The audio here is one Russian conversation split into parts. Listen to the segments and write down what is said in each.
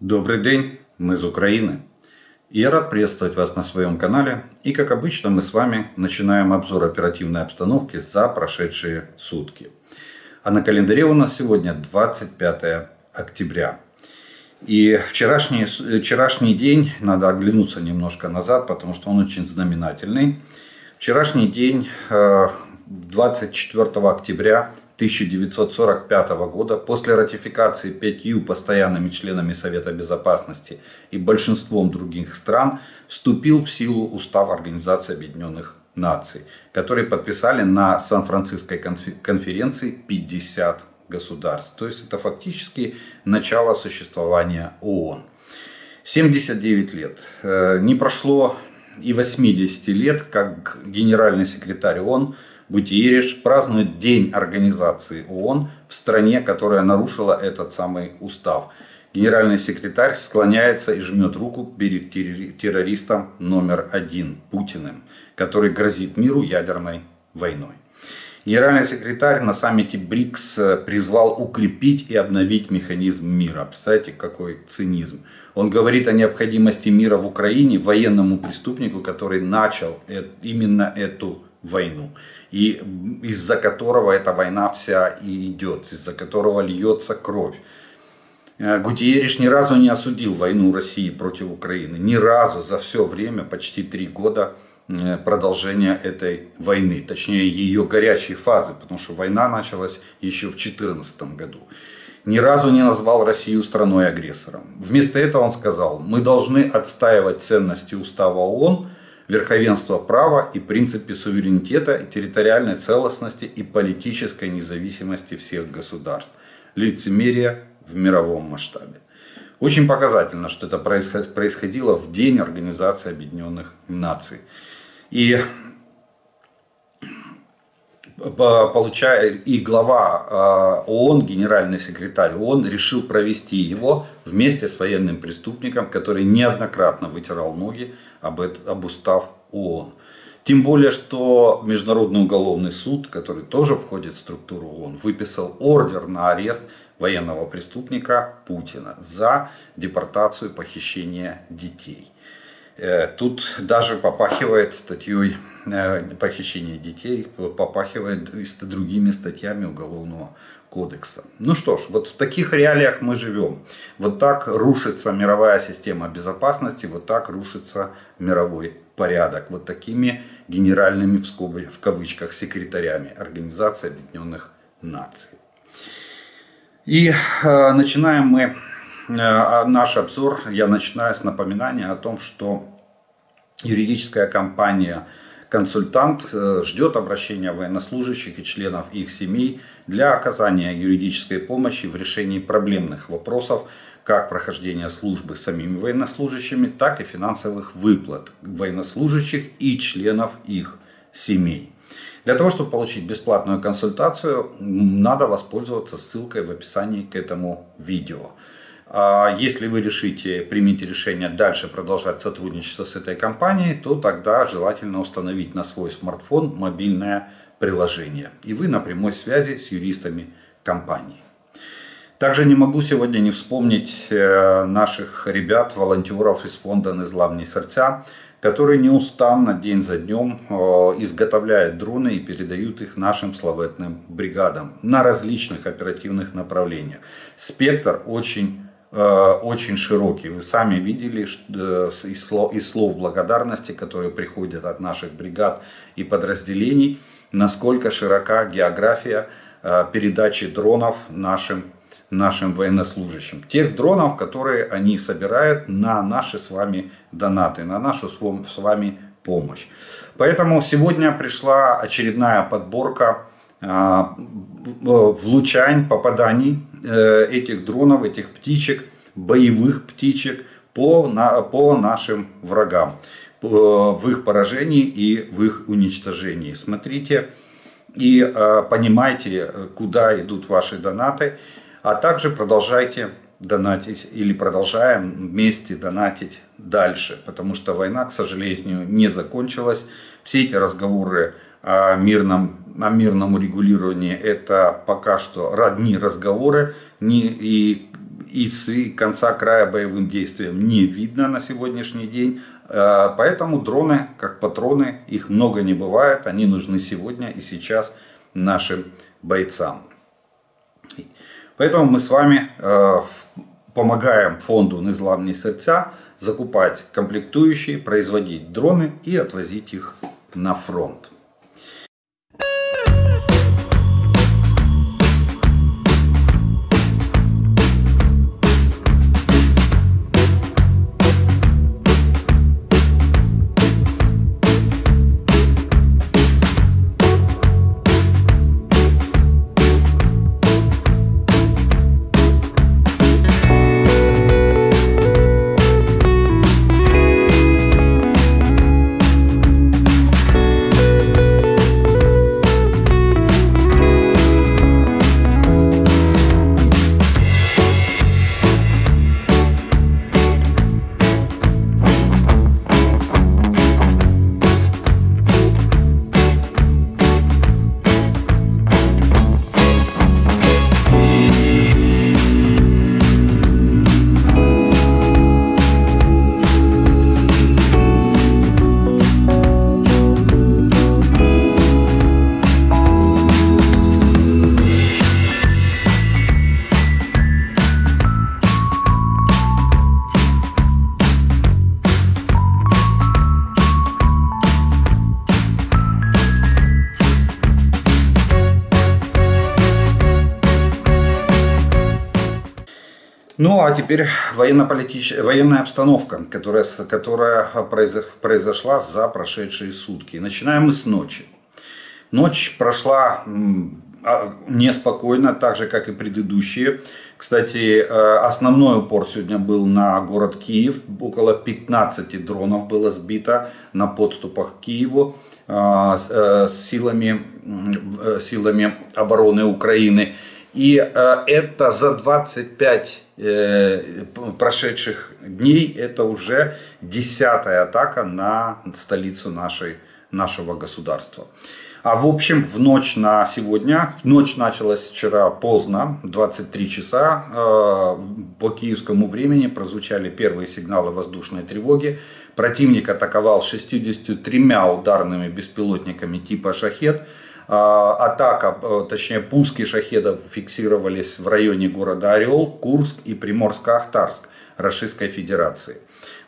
Добрый день, мы из Украины. И я рад приветствовать вас на своем канале. И как обычно мы с вами начинаем обзор оперативной обстановки за прошедшие сутки. А на календаре у нас сегодня 25 октября. И вчерашний день, надо оглянуться немножко назад, потому что он очень знаменательный. Вчерашний день, 24 октября 1945 года, после ратификации 5 постоянными членами Совета Безопасности и большинством других стран, вступил в силу Устав Организации Объединенных Наций, который подписали на Сан-Франциской конференции 50 государств. То есть это фактически начало существования ООН. 79 лет. Не прошло и 80 лет, как генеральный секретарь ООН Гутерриш празднует День организации ООН в стране, которая нарушила этот самый устав. Генеральный секретарь склоняется и жмет руку перед террористом номер 1 Путиным, который грозит миру ядерной войной. Генеральный секретарь на саммите БРИКС призвал укрепить и обновить механизм мира. Представляете, какой цинизм. Он говорит о необходимости мира в Украине военному преступнику, который начал именно эту войну. И из-за которого эта война вся и идет, из-за которого льется кровь. Гутерриш ни разу не осудил войну России против Украины. Ни разу за все время, почти 3 года продолжения этой войны. Точнее ее горячей фазы, потому что война началась еще в 2014 году. Ни разу не назвал Россию страной-агрессором. Вместо этого он сказал: мы должны отстаивать ценности Устава ООН, верховенство права и принципы суверенитета, и территориальной целостности и политической независимости всех государств. Лицемерие в мировом масштабе. Очень показательно, что это происходило в День Организации Объединенных Наций. И глава ООН, генеральный секретарь ООН, решил провести его вместе с военным преступником, который неоднократно вытирал ноги об устав ООН. Тем более, что Международный уголовный суд, который тоже входит в структуру ООН, выписал ордер на арест военного преступника Путина за депортацию, похищение детей. Тут даже попахивает статьей похищения детей, попахивает другими статьями Уголовного кодекса. Ну что ж, вот в таких реалиях мы живем. Вот так рушится мировая система безопасности, вот так рушится мировой порядок. Вот такими генеральными в кавычках секретарями Организации Объединенных Наций. И начинаем мы наш обзор, я начинаю с напоминания о том, что юридическая компания «Консультант» ждет обращения военнослужащих и членов их семей для оказания юридической помощи в решении проблемных вопросов, как прохождения службы самими военнослужащими, так и финансовых выплат военнослужащих и членов их семей. Для того, чтобы получить бесплатную консультацию, надо воспользоваться ссылкой в описании к этому видео. Если вы примете решение дальше продолжать сотрудничество с этой компанией, то тогда желательно установить на свой смартфон мобильное приложение. И вы на прямой связи с юристами компании. Также не могу сегодня не вспомнить наших ребят, волонтеров из фонда «Незламні серця», которые неустанно день за днем изготовляют дроны и передают их нашим славетным бригадам на различных оперативных направлениях. Спектр очень широкий. Вы сами видели из слов благодарности, которые приходят от наших бригад и подразделений, насколько широка география передачи дронов нашим военнослужащим. Тех дронов, которые они собирают на наши с вами донаты, на нашу с вами помощь. Поэтому сегодня пришла очередная подборка влучаний, попаданий этих дронов, этих птичек, боевых птичек по нашим врагам, в их поражении и в их уничтожении. Смотрите и понимайте, куда идут ваши донаты, а также продолжайте донатить или продолжаем вместе донатить дальше, потому что война, к сожалению, не закончилась. Все эти разговоры о мирном урегулировании — это пока что одни разговоры, и и конца края боевым действиям не видно на сегодняшний день. Поэтому дроны, как патроны, их много не бывает. Они нужны сегодня и сейчас нашим бойцам. Поэтому мы с вами помогаем фонду «Незламні серця» закупать комплектующие, производить дроны и отвозить их на фронт. Ну а теперь военная обстановка, которая произошла за прошедшие сутки. Начинаем мы с ночи. Ночь прошла неспокойно, так же как и предыдущие. Кстати, основной упор сегодня был на город Киев. Около 15 дронов было сбито на подступах к Киеву силами обороны Украины. И это за 25 прошедших дней, это уже 10-я атака на столицу нашего государства. А в общем, в ночь на сегодня, ночь началась вчера поздно, 23 часа, по киевскому времени прозвучали первые сигналы воздушной тревоги. Противник атаковал 63 ударными беспилотниками типа «Шахед». Атака, точнее пуски шахедов фиксировались в районе города Орел, Курск и Приморско-Ахтарск Российской Федерации.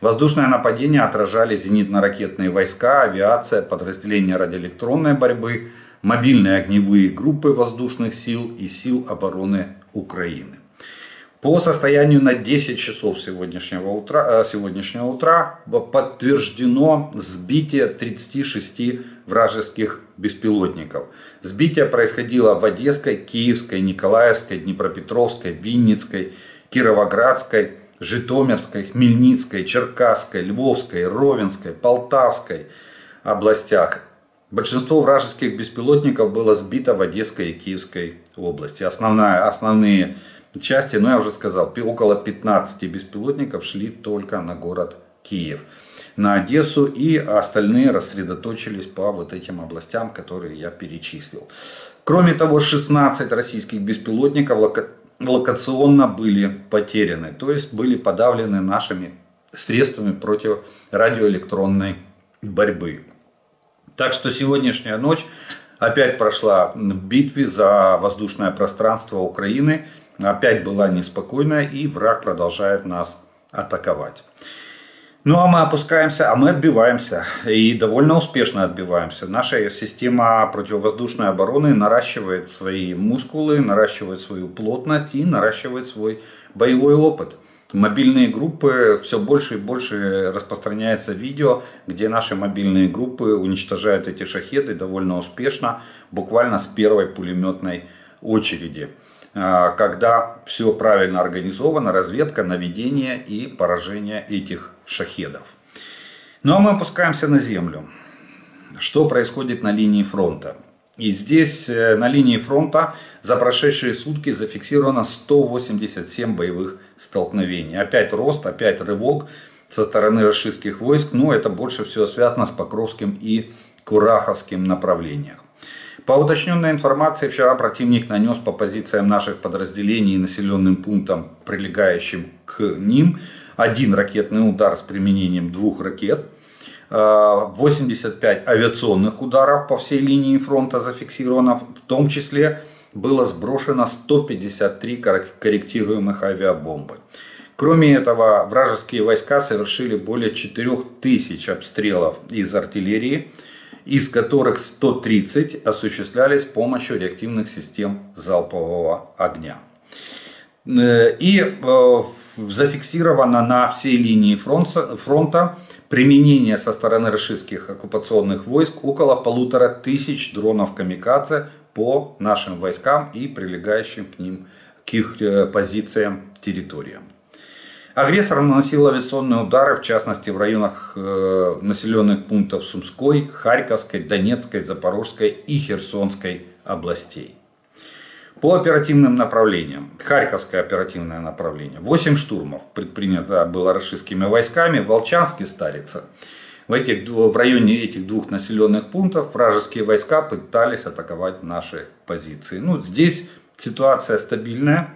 Воздушное нападение отражали зенитно-ракетные войска, авиация, подразделения радиоэлектронной борьбы, мобильные огневые группы воздушных сил и сил обороны Украины. По состоянию на 10 часов сегодняшнего утра подтверждено сбитие 36 вражеских беспилотников. Сбитие происходило в Одесской, Киевской, Николаевской, Днепропетровской, Винницкой, Кировоградской, Житомирской, Хмельницкой, Черкасской, Львовской, Ровенской, Полтавской областях. Большинство вражеских беспилотников было сбито в Одесской и Киевской области. Основные части, я уже сказал, около 15 беспилотников шли только на город Киев, на Одессу, и остальные рассредоточились по вот этим областям, которые я перечислил. Кроме того, 16 российских беспилотников локационно были потеряны, то есть были подавлены нашими средствами против радиоэлектронной борьбы. Так что сегодняшняя ночь опять прошла в битве за воздушное пространство Украины. Опять была неспокойная, и враг продолжает нас атаковать. Ну а мы опускаемся, а мы отбиваемся. И довольно успешно отбиваемся. Наша система противовоздушной обороны наращивает свои мускулы, наращивает свою плотность и наращивает свой боевой опыт. Мобильные группы, все больше и больше распространяется видео, где наши мобильные группы уничтожают эти шахеды довольно успешно, буквально с первой пулеметной очереди. Когда все правильно организовано, разведка, наведение и поражение этих шахедов. Ну а мы опускаемся на землю. Что происходит на линии фронта? И здесь на линии фронта за прошедшие сутки зафиксировано 187 боевых столкновений. Опять рост, опять рывок со стороны российских войск. Но это больше всего связано с Покровским и Кураховским направлением. По уточненной информации, вчера противник нанес по позициям наших подразделений и населенным пунктам, прилегающим к ним, один ракетный удар с применением 2 ракет. 85 авиационных ударов по всей линии фронта зафиксировано, в том числе было сброшено 153 корректируемых авиабомбы. Кроме этого, вражеские войска совершили более 4000 обстрелов из артиллерии, из которых 130 осуществлялись с помощью реактивных систем залпового огня. И зафиксировано на всей линии фронта применение со стороны российских оккупационных войск около 1500 дронов камикадзе по нашим войскам и прилегающим к их позициям, территориям. Агрессор наносил авиационные удары, в частности в районах населенных пунктов Сумской, Харьковской, Донецкой, Запорожской и Херсонской областей. По оперативным направлениям. Харьковское оперативное направление. 8 штурмов предпринято было российскими войсками. Волчанск и Старица. В районе этих 2 населенных пунктов вражеские войска пытались атаковать наши позиции. Здесь ситуация стабильная,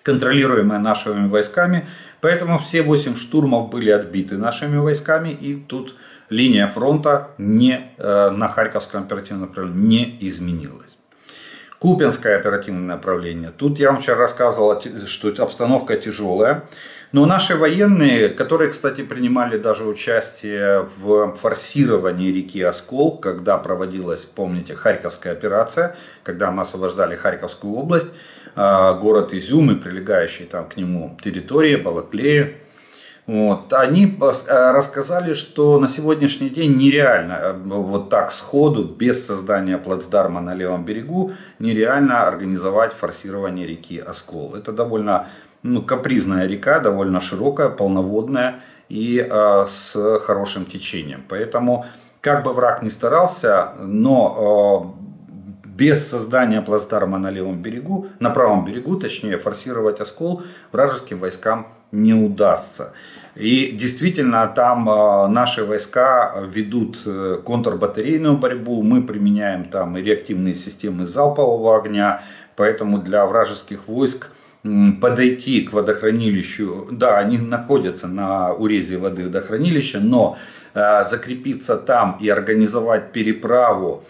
контролируемая нашими войсками. Поэтому все 8 штурмов были отбиты нашими войсками. И тут линия фронта на Харьковском оперативном направлении не изменилась. Купянское оперативное направление. Тут я вам вчера рассказывал, что обстановка тяжелая. Но наши военные, которые, кстати, принимали даже участие в форсировании реки Оскол, когда проводилась, помните, Харьковская операция, когда мы освобождали Харьковскую область, город Изюм и прилегающие там к нему территории, Балаклею. Они рассказали, что на сегодняшний день нереально вот так сходу, без создания плацдарма на левом берегу, нереально организовать форсирование реки Оскол. Это довольно капризная река, довольно широкая, полноводная и с хорошим течением. Поэтому, как бы враг ни старался, но без создания плацдарма на левом берегу, на правом берегу, точнее, форсировать Оскол вражеским войскам не удастся. И действительно там наши войска ведут контрбатарейную борьбу, мы применяем там и реактивные системы залпового огня, поэтому для вражеских войск подойти к водохранилищу, да, они находятся на урезе воды водохранилища, но закрепиться там и организовать переправу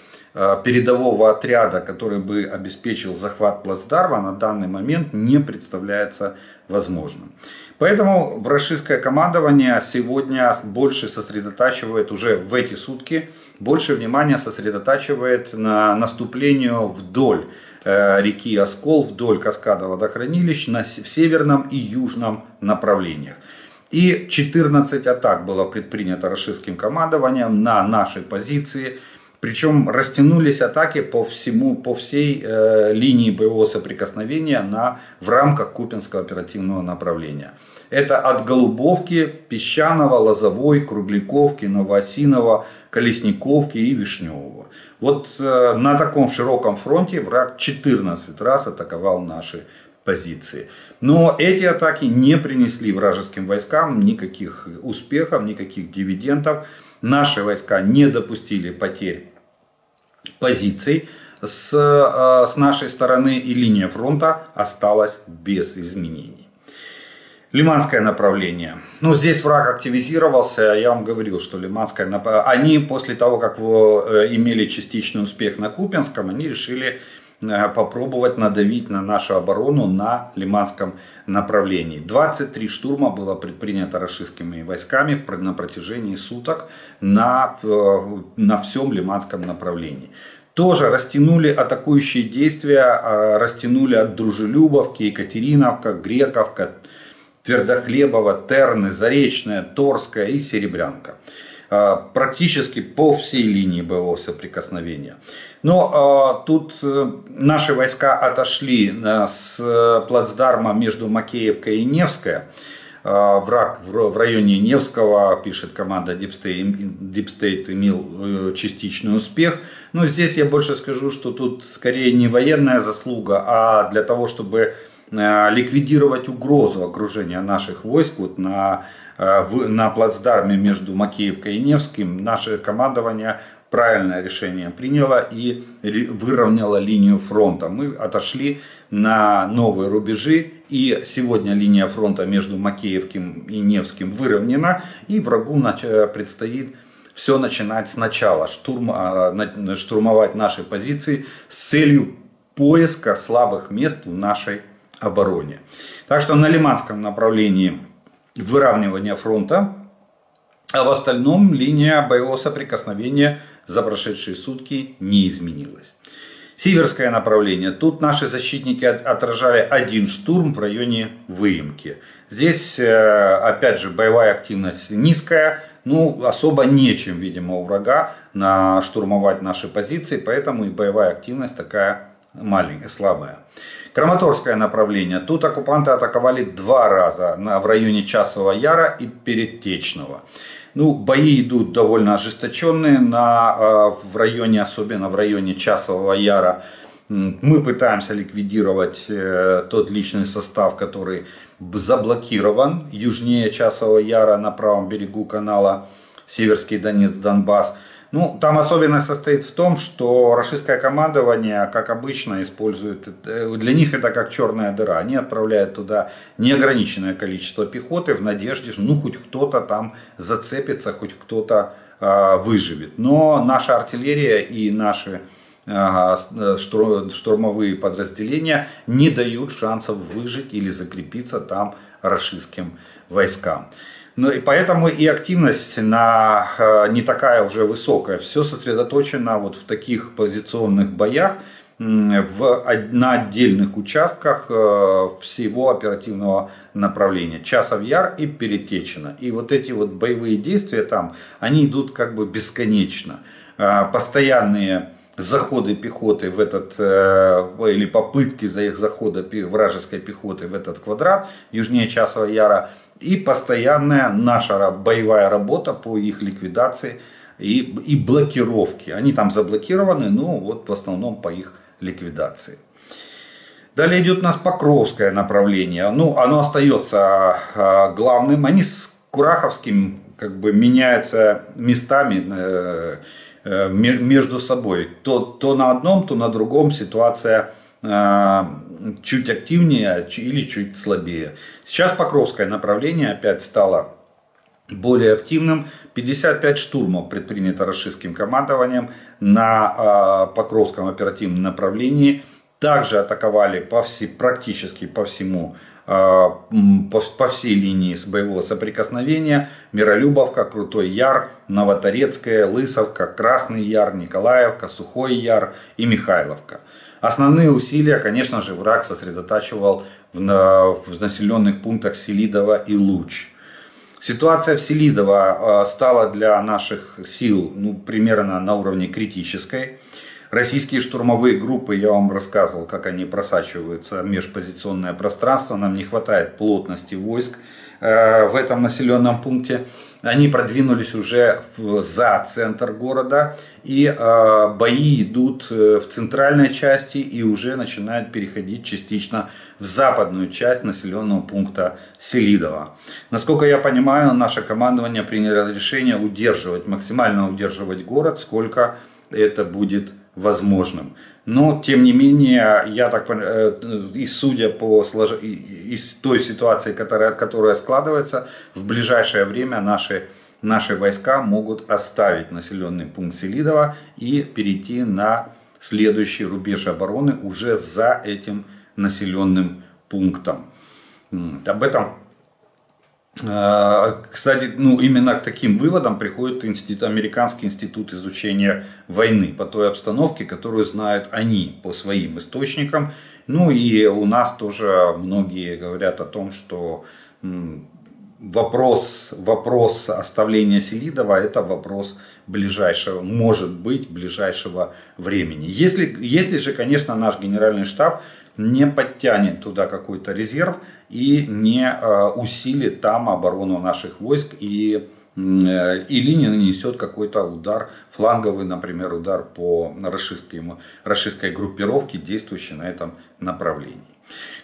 передового отряда, который бы обеспечил захват плацдарма, на данный момент не представляется возможным. Поэтому российское командование сегодня больше сосредотачивает, уже в эти сутки, больше внимания сосредотачивает на наступлению вдоль реки Оскол, вдоль каскада водохранилищ в северном и южном направлениях. И 14 атак было предпринято российским командованием на наши позиции. Причем растянулись атаки по всей линии боевого соприкосновения в рамках Купянского оперативного направления. Это от Голубовки, Песчаного, Лозовой, Кругляковки, Новоосиново, Колесниковки и Вишневого. Вот на таком широком фронте враг 14 раз атаковал наши позиции. Но эти атаки не принесли вражеским войскам никаких успехов, никаких дивидендов. Наши войска не допустили потерь позиций с нашей стороны, и линия фронта осталась без изменений. Лиманское направление. Здесь враг активизировался. Я вам говорил, что Лиманское направление. Они после того, как имели частичный успех на Купянском, они решили попробовать надавить на нашу оборону на Лиманском направлении. 23 штурма было предпринято российскими войсками на протяжении суток на всем Лиманском направлении. Тоже растянули атакующие действия, растянули от Дружелюбовки, Екатериновка, Грековка, Твердохлебово, Терны, Заречная, Торская и Серебрянка. Практически по всей линии боевого соприкосновения. Но тут наши войска отошли с плацдарма между Макеевкой и Невской. Враг в районе Невского, пишет команда Deep State, имел частичный успех. Но здесь я больше скажу, что тут скорее не военная заслуга, а для того, чтобы ликвидировать угрозу окружения наших войск на плацдарме между Макеевкой и Невским, наше командование правильное решение приняла и выровняла линию фронта. Мы отошли на новые рубежи, и сегодня линия фронта между Макеевским и Невским выровнена, и врагу предстоит все начинать сначала, штурмовать наши позиции с целью поиска слабых мест в нашей обороне. Так что на Лиманском направлении выравнивание фронта, а в остальном линия боевого соприкосновения за прошедшие сутки не изменилась. Сиверское направление. Тут наши защитники отражали один штурм в районе Выемки. Здесь, опять же, боевая активность низкая. Ну, особо нечем, видимо, у врага штурмовать наши позиции. Поэтому и боевая активность такая маленькая, слабая. Краматорское направление. Тут оккупанты атаковали 2 раза в районе Часового Яра и Передтечного. Ну, бои идут довольно ожесточенные в районе, особенно в районе Часового Яра. Мы пытаемся ликвидировать тот личный состав, который заблокирован южнее Часового Яра на правом берегу канала Северский Донец-Донбасс. Ну, там особенность состоит в том, что рашистское командование, как обычно, использует, для них это как черная дыра. Они отправляют туда неограниченное количество пехоты в надежде, что ну, хоть кто-то там зацепится, хоть кто-то выживет. Но наша артиллерия и наши штурмовые подразделения не дают шансов выжить или закрепиться там рашистским войскам. Ну и поэтому и активность не такая уже высокая. Все сосредоточено вот в таких позиционных боях на отдельных участках всего оперативного направления. Часов Яр и Перетечина. И вот эти вот боевые действия там, они идут как бы бесконечно. Постоянные заходы пехоты в этот, или попытки за их захода вражеской пехоты в этот квадрат южнее Часового Яра, и постоянная наша боевая работа по их ликвидации и блокировке. Они там заблокированы, но вот в основном по их ликвидации. Далее идет у нас Покровское направление. Ну, оно остается главным. Они с Кураховским как бы меняются местами между собой. То на одном, то на другом ситуация чуть активнее или чуть слабее. Сейчас Покровское направление опять стало более активным. 55 штурмов предпринято рашистским командованием на Покровском оперативном направлении. Также атаковали практически по всей линии боевого соприкосновения: Миролюбовка, Крутой Яр, Новоторецкая, Лысовка, Красный Яр, Николаевка, Сухой Яр и Михайловка. Основные усилия, конечно же, враг сосредотачивал в населенных пунктах Селидово и Луч. Ситуация в Селидово стала для наших сил примерно на уровне критической. Российские штурмовые группы, я вам рассказывал, как они просачиваются в межпозиционное пространство. Нам не хватает плотности войск в этом населенном пункте. Они продвинулись уже за центр города. И бои идут в центральной части и уже начинают переходить частично в западную часть населенного пункта Селидово. Насколько я понимаю, наше командование приняло решение максимально удерживать город, сколько это будет возможным. Но, тем не менее, и судя по из той ситуации, которая складывается, в ближайшее время наши войска могут оставить населенный пункт Селидово и перейти на следующий рубеж обороны уже за этим населенным пунктом. Об этом, кстати, именно к таким выводам приходит Американский институт изучения войны по той обстановке, которую знают они по своим источникам. Ну и у нас тоже многие говорят о том, что вопрос оставления Селидова — это вопрос ближайшего времени. Если же, конечно, наш генеральный штаб не подтянет туда какой-то резерв и не усилит там оборону наших войск или не нанесет какой-то удар, фланговый, например, удар по рашистской группировке, действующей на этом направлении.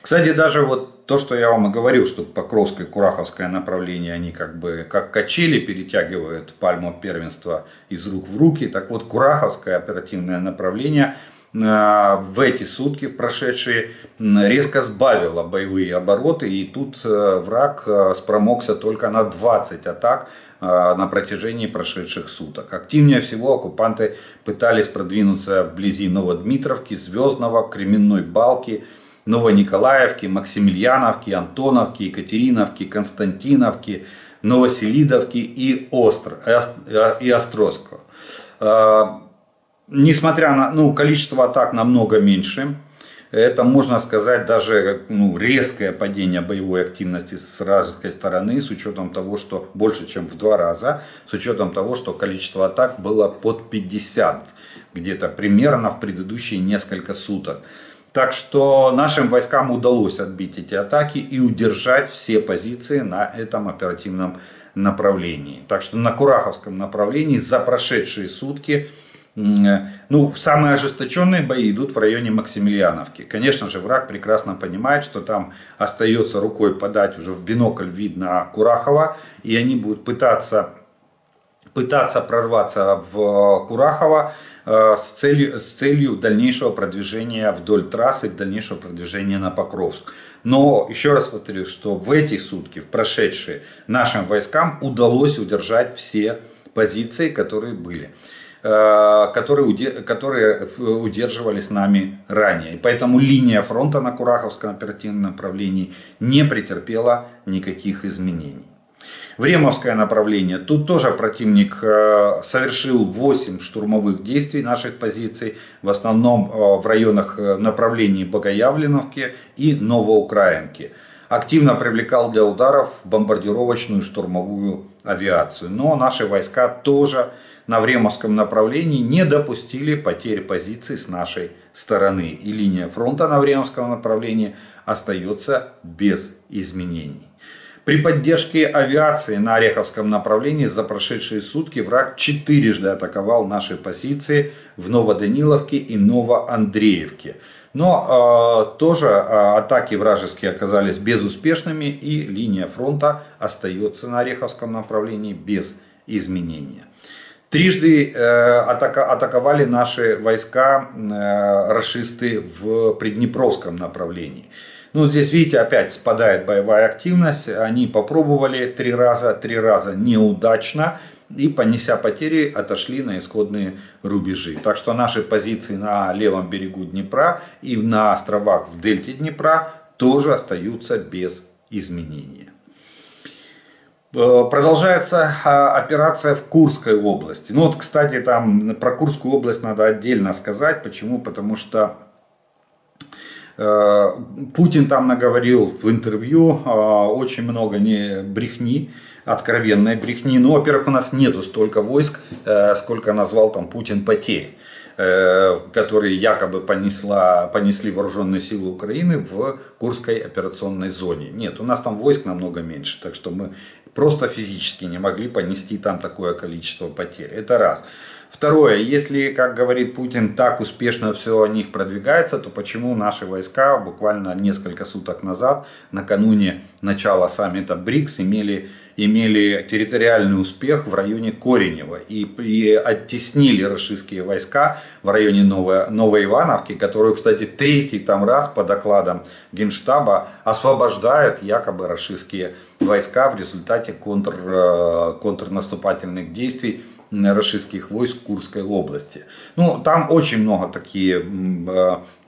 Кстати, даже вот то, что я вам и говорил, что Покровское и Кураховское направление, они как бы как качели перетягивают пальму первенства из рук в руки. Так вот, Кураховское оперативное направление в эти сутки, в прошедшие, резко сбавило боевые обороты. И тут враг спромогся только на 20 атак на протяжении прошедших суток. Активнее всего оккупанты пытались продвинуться вблизи Новодмитровки, Звездного, Кременной Балки, Новониколаевки, Максимiliaновки, Антоновки, Екатериновки, Константиновки, Новоселидовки и Острозского. Несмотря на количество атак намного меньше, это, можно сказать, даже резкое падение боевой активности с вражеской стороны, с учетом того, что больше чем в 2 раза, с учетом того, что количество атак было под 50, где-то примерно в предыдущие несколько суток. Так что нашим войскам удалось отбить эти атаки и удержать все позиции на этом оперативном направлении. Так что на Кураховском направлении за прошедшие сутки самые ожесточенные бои идут в районе Максимiliaновки. Конечно же, враг прекрасно понимает, что там остается рукой подать, уже в бинокль видно Курахово, и они будут пытаться прорваться в Курахово с целью дальнейшего продвижения вдоль трассы, дальнейшего продвижения на Покровск. Но еще раз повторюсь, что в эти сутки, в прошедшие, нашим войскам удалось удержать все позиции, которые были, которые удерживались нами ранее. И поэтому линия фронта на Кураховском оперативном направлении не претерпела никаких изменений. Времовское направление. Тут тоже противник совершил 8 штурмовых действий наших позиций, в основном в районах направлений Богоявленовки и Новоукраинки. Активно привлекал для ударов бомбардировочную штурмовую авиацию. Но наши войска тоже на Времовском направлении не допустили потери позиций с нашей стороны. И линия фронта на Времовском направлении остается без изменений. При поддержке авиации на Ореховском направлении за прошедшие сутки враг 4-жды атаковал наши позиции в Новоданиловке и Новоандреевке. Но тоже атаки вражеские оказались безуспешными, и линия фронта остается на Ореховском направлении без изменения. 3-жды атаковали наши войска рашисты в Приднепровском направлении. Здесь, видите, опять спадает боевая активность. Они попробовали 3 раза неудачно. И, понеся потери, отошли на исходные рубежи. Так что наши позиции на левом берегу Днепра и на островах в дельте Днепра тоже остаются без изменения. Продолжается операция в Курской области. Кстати, там про Курскую область надо отдельно сказать. Почему? Потому что Путин там наговорил в интервью очень много брехни, откровенной брехни. Во-первых, у нас нету столько войск, сколько назвал там Путин потерь, которые якобы понесли вооруженные силы Украины в Курской операционной зоне. Нет, у нас там войск намного меньше, так что мы просто физически не могли понести там такое количество потерь. Это раз. Второе, если, как говорит Путин, так успешно все о них продвигается, то почему наши войска буквально несколько суток назад, накануне начала саммита БРИКС, имели территориальный успех в районе Коренева и оттеснили рашистские войска в районе Новой Ивановки, которую, кстати, 3-й там раз по докладам Генштаба освобождают якобы рашистские войска в результате контрнаступательных действий рашистских войск в Курской области. Там очень много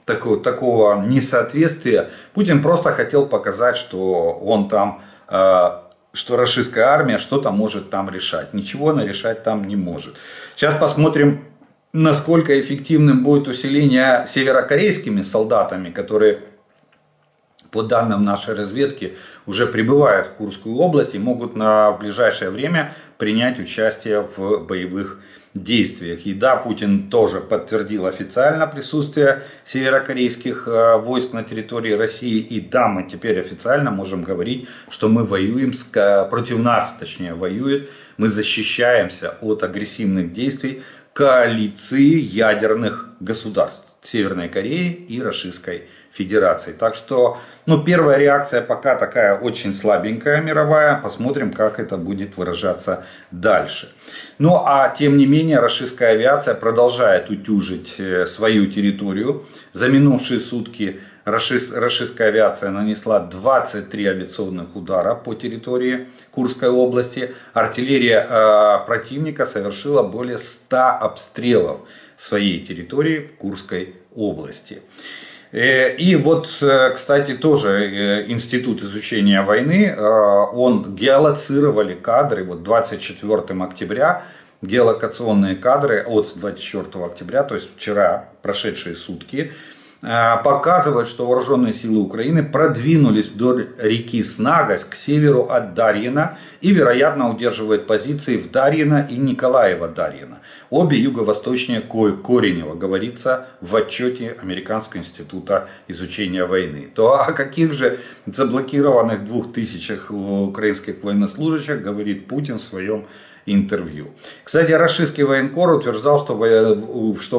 такого несоответствия. Путин просто хотел показать, что он там, что рашистская армия что-то может там решать. Ничего она решать там не может. Сейчас посмотрим, насколько эффективным будет усиление северокорейскими солдатами, которые, по данным нашей разведки, уже прибывают в Курскую область и могут в ближайшее время принять участие в боевых действиях. И да, Путин тоже подтвердил официально присутствие северокорейских войск на территории России. И да, мы теперь официально можем говорить, что мы воюем, против нас точнее воюет, мы защищаемся от агрессивных действий коалиции ядерных государств Северной Кореи и Российской Федерации. Так что, ну, первая реакция пока такая очень слабенькая мировая. Посмотрим, как это будет выражаться дальше. Ну, а тем не менее, российская авиация продолжает утюжить свою территорию. За минувшие сутки российская авиация нанесла 23 авиационных удара по территории Курской области. Артиллерия противника совершила более 100 обстрелов своей территории в Курской области. И вот, кстати, тоже Институт изучения войны, он геолоцировали кадры, вот 24 октября, геолокационные кадры от 24 октября, то есть вчера, прошедшие сутки, показывают, что вооруженные силы Украины продвинулись вдоль реки Снагось к северу от Дарьина и, вероятно, удерживают позиции в Дарьино и Николаево-Дарьино. Обе юго-восточнее Коренева, говорится в отчете Американского института изучения войны. То о каких же заблокированных 2000 украинских военнослужащих говорит Путин в своем интервью. Кстати, российский военкор утверждал, что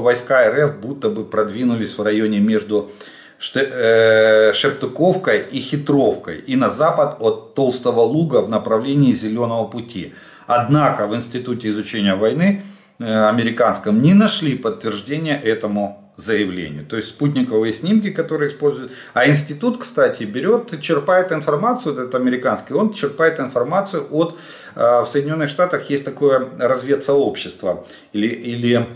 войска РФ будто бы продвинулись в районе между Шептуковкой и Хитровкой и на запад от Толстого Луга в направлении Зеленого пути. Однако в Институте изучения войны американском не нашли подтверждения этому заявлению. То есть спутниковые снимки, которые используют. А институт, кстати, черпает информацию, этот американский, он черпает информацию от, в Соединенных Штатах есть такое разведсообщество или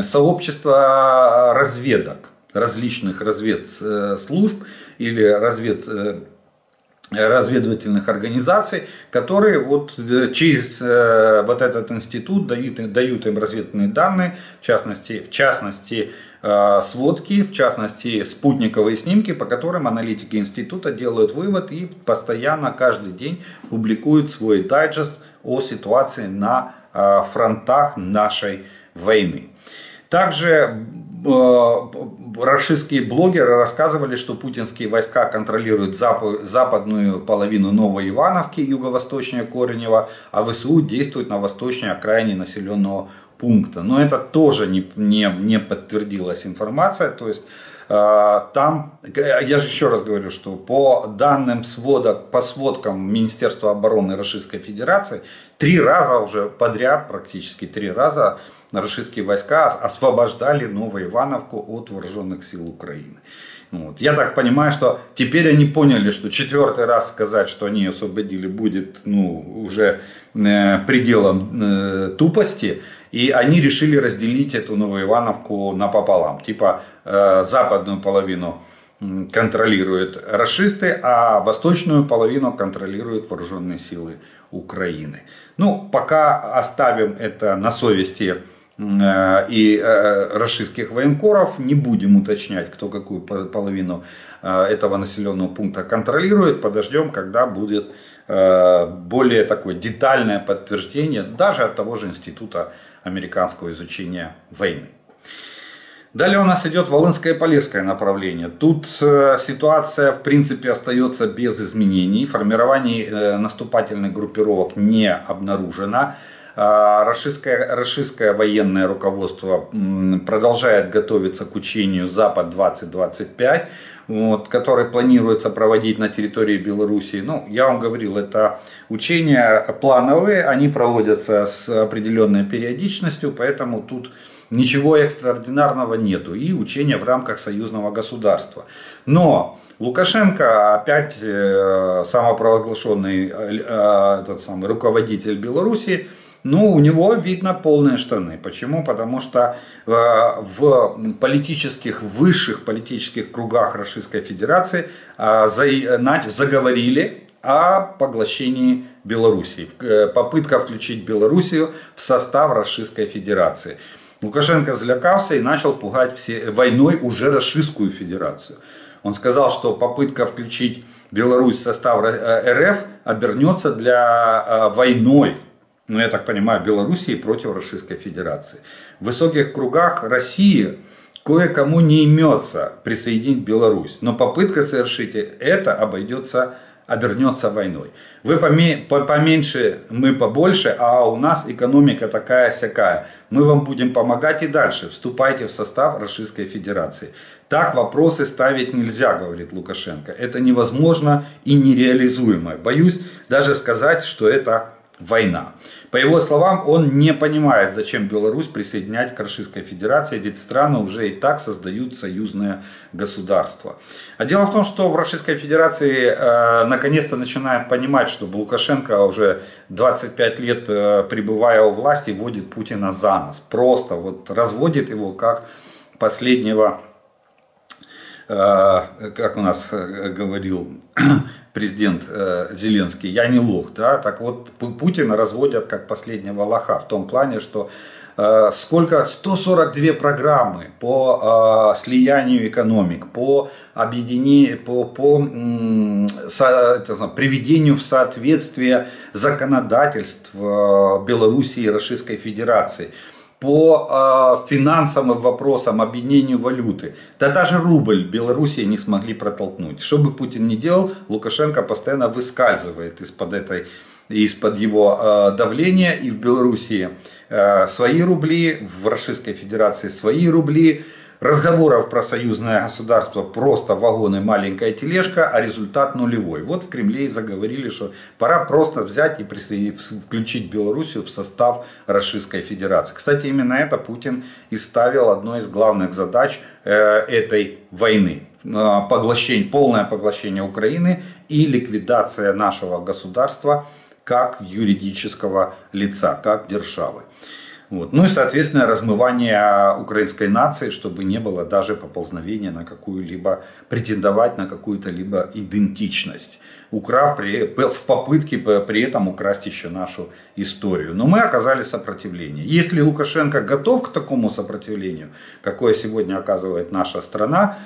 сообщество разведок, различных разведслужб или разведывательных организаций, которые вот через вот этот институт дают им разведывательные данные, в частности сводки, в частности спутниковые снимки, по которым аналитики института делают вывод и постоянно каждый день публикуют свой дайджест о ситуации на фронтах нашей войны. Также российские блогеры рассказывали, что путинские войска контролируют западную половину Новой Ивановки, юго-восточнее Коренева, а ВСУ действуют на восточной окраине населенного пункта. Но это тоже не подтвердилась информация. То есть там, я же еще раз говорю, что по данным по сводкам Министерства обороны Российской Федерации, 3 раза уже подряд, практически 3 раза, российские войска освобождали Новоивановку от вооруженных сил Украины. Вот. Я так понимаю, что теперь они поняли, что 4-й раз сказать, что они освободили, будет уже пределом тупости. И они решили разделить эту Новоивановку напополам. Типа западную половину контролируют рашисты, а восточную половину контролируют вооруженные силы Украины. Ну, пока оставим это на совести и российских военкоров, не будем уточнять, кто какую половину этого населенного пункта контролирует. Подождем, когда будет более такое детальное подтверждение даже от того же Института американского изучения войны. Далее у нас идет Волынское и Полесское направление. Тут ситуация в принципе остается без изменений. Формирований наступательных группировок не обнаружено. Российское военное руководство продолжает готовиться к учению «Запад-2025», который планируется проводить на территории Белоруссии. Ну, я вам говорил, это учения плановые, они проводятся с определенной периодичностью, поэтому тут ничего экстраординарного нету. И учения в рамках союзного государства. Но Лукашенко, опять самопровозглашенный этот самый руководитель Белоруссии, у него видно полные штаны. Почему? Потому что в высших политических кругах Российской Федерации заговорили о поглощении Белоруссии. Попытка включить Белоруссию в состав Российской Федерации. Лукашенко злякался и начал пугать войной уже Российскую Федерацию. Он сказал, что попытка включить Беларусь в состав РФ обернется для войной. Я так понимаю, Белоруссии против Российской Федерации. В высоких кругах России кое-кому не имется присоединить Беларусь. Но попытка совершить это обойдется обернется войной. Вы поменьше, мы побольше, а у нас экономика такая-сякая. Мы вам будем помогать и дальше. Вступайте в состав Российской Федерации. Так вопросы ставить нельзя, говорит Лукашенко. Это невозможно и нереализуемо. Боюсь даже сказать, что это война. По его словам, он не понимает, зачем Беларусь присоединять к Российской Федерации, ведь страны уже и так создают союзное государство. А дело в том, что в Российской Федерации наконец-то начинают понимать, что Лукашенко уже 25 лет пребывая у власти, водит Путина за нос. Просто вот разводит его как последнего, как у нас говорил президент Зеленский, я не лох, да, так вот Путина разводят как последнего лоха, в том плане, что 142 программы по слиянию экономик, по объединению, по приведению в соответствие законодательств Белоруссии и Российской Федерации, по финансовым вопросам, объединению валюты. Да даже рубль Белоруссии не смогли протолкнуть. Что бы Путин ни делал, Лукашенко постоянно выскальзывает из-под его давления. И в Белоруссии свои рубли, в Российской Федерации свои рубли. Разговоров про союзное государство просто вагон и маленькая тележка, а результат нулевой. Вот в Кремле и заговорили, что пора просто взять и включить Белоруссию в состав Российской Федерации. Кстати, именно это Путин и ставил одной из главных задач этой войны. Полное поглощение Украины и ликвидация нашего государства как юридического лица, как державы. Вот. Ну и, соответственно, размывание украинской нации, чтобы не было даже поползновения на какую-либо, претендовать на какую-то либо идентичность, в попытке при этом украсть еще нашу историю. Но мы оказали сопротивление. Если Лукашенко готов к такому сопротивлению, какое сегодня оказывает наша страна,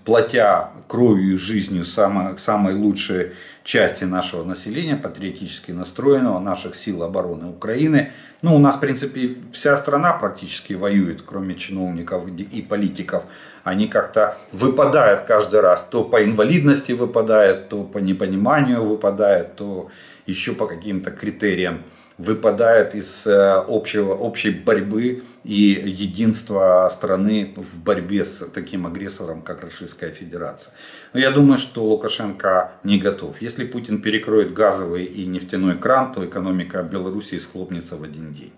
платя кровью и жизнью самой лучшей части нашего населения, патриотически настроенного, наших сил обороны Украины. Ну, у нас, в принципе, вся страна практически воюет, кроме чиновников и политиков. Они как-то выпадают каждый раз. То по инвалидности выпадают, то по непониманию выпадают, то еще по каким-то критериям выпадает из общей борьбы и единства страны в борьбе с таким агрессором, как Российская Федерация. Но я думаю, что Лукашенко не готов. Если Путин перекроет газовый и нефтяной кран, то экономика Белоруссии схлопнется в один день.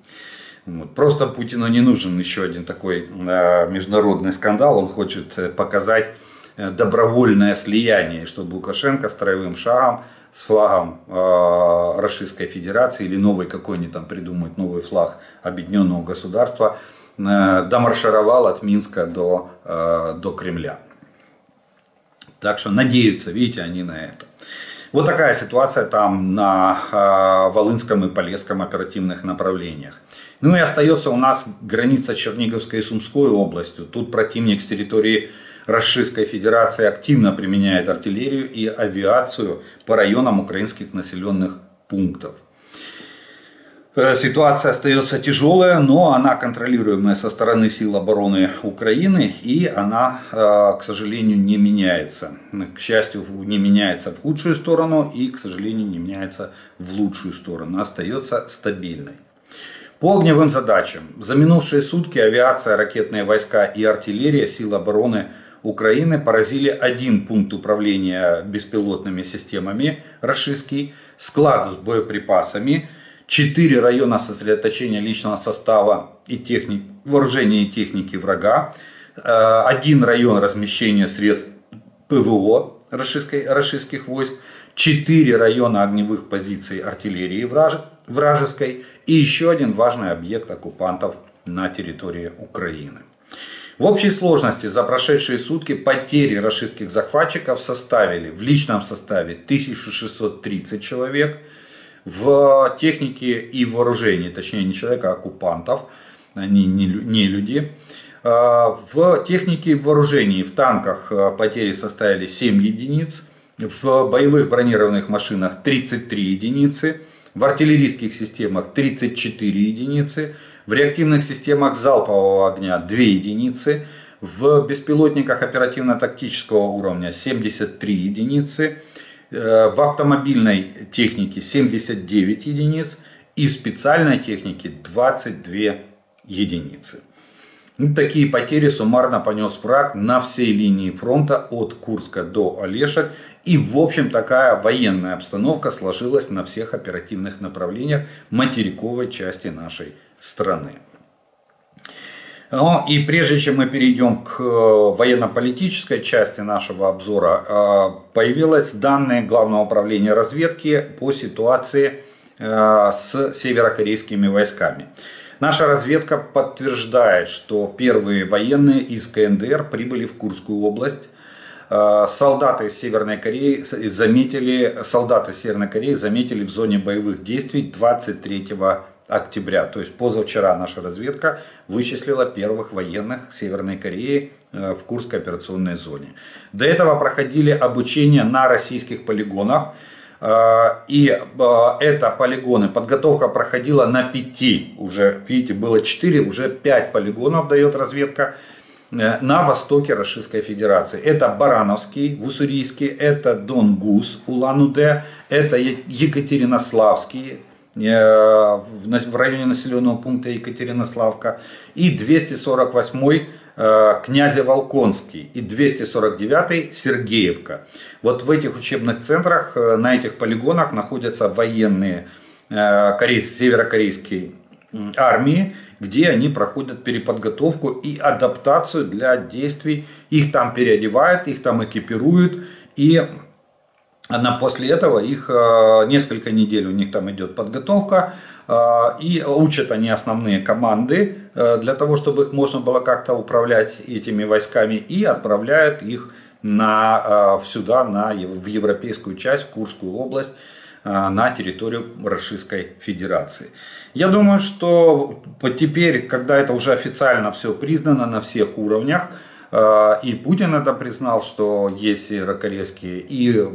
Вот. Просто Путину не нужен еще один такой международный скандал. Он хочет показать добровольное слияние, чтобы Лукашенко строевым шагом с флагом Российской Федерации или новый какой-нибудь там придумать новый флаг объединенного государства домаршировал от Минска до Кремля. Так что надеются, видите, они на это. Вот такая ситуация там на Волынском и Полесском оперативных направлениях. Ну и остается у нас граница Черниговской и Сумской областью. Тут противник с территории Российской Федерации активно применяет артиллерию и авиацию по районам украинских населенных пунктов. Ситуация остается тяжелая, но она контролируемая со стороны сил обороны Украины, и она, к сожалению, не меняется. К счастью, не меняется в худшую сторону и, к сожалению, не меняется в лучшую сторону. Остается стабильной. По огневым задачам. За минувшие сутки авиация, ракетные войска и артиллерия сил обороны Украины поразили один пункт управления беспилотными системами российский, склад с боеприпасами, 4 района сосредоточения личного состава и вооружения и техники врага, 1 район размещения средств ПВО российских войск, 4 района огневых позиций артиллерии вражеской и еще один важный объект оккупантов на территории Украины. В общей сложности за прошедшие сутки потери российских захватчиков составили в личном составе 1630 человек, в технике и вооружении, точнее не человека, а оккупантов, они не люди. В технике и вооружении, в танках потери составили 7 единиц, в боевых бронированных машинах 33 единицы, в артиллерийских системах 34 единицы, в реактивных системах залпового огня 2 единицы, в беспилотниках оперативно-тактического уровня 73 единицы, В автомобильной технике 79 единиц и в специальной технике 22 единицы. Такие потери суммарно понес враг на всей линии фронта от Курска до Олешек. И в общем такая военная обстановка сложилась на всех оперативных направлениях материковой части нашей страны. Ну, и прежде чем мы перейдем к военно-политической части нашего обзора, появились данные Главного управления разведки по ситуации с северокорейскими войсками. Наша разведка подтверждает, что первые военные из КНДР прибыли в Курскую область. Солдаты Северной Кореи заметили в зоне боевых действий 23 октября. То есть позавчера наша разведка вычислила первых военных Северной Кореи в Курской операционной зоне. До этого проходили обучение на российских полигонах. И это полигоны, подготовка проходила на 5, уже видите, было 4, уже 5 полигонов дает разведка на востоке Российской Федерации. Это Барановский в Уссурийске, это Донгус, Улан-Удэ, это Екатеринославский в районе населенного пункта Екатеринославка и 248-й Князеволконский и 249-й Сергеевка. Вот в этих учебных центрах, на этих полигонах находятся военные северокорейской армии, где они проходят переподготовку и адаптацию для действий. Их там переодевают, их там экипируют, и после этого их несколько недель у них там идет подготовка. И учат они основные команды для того, чтобы их можно было как-то управлять этими войсками, и отправляют их сюда, в европейскую часть, в Курскую область, на территорию Российской Федерации. Я думаю, что теперь, когда это уже официально все признано на всех уровнях, и Путин это признал, что есть северокорейские, и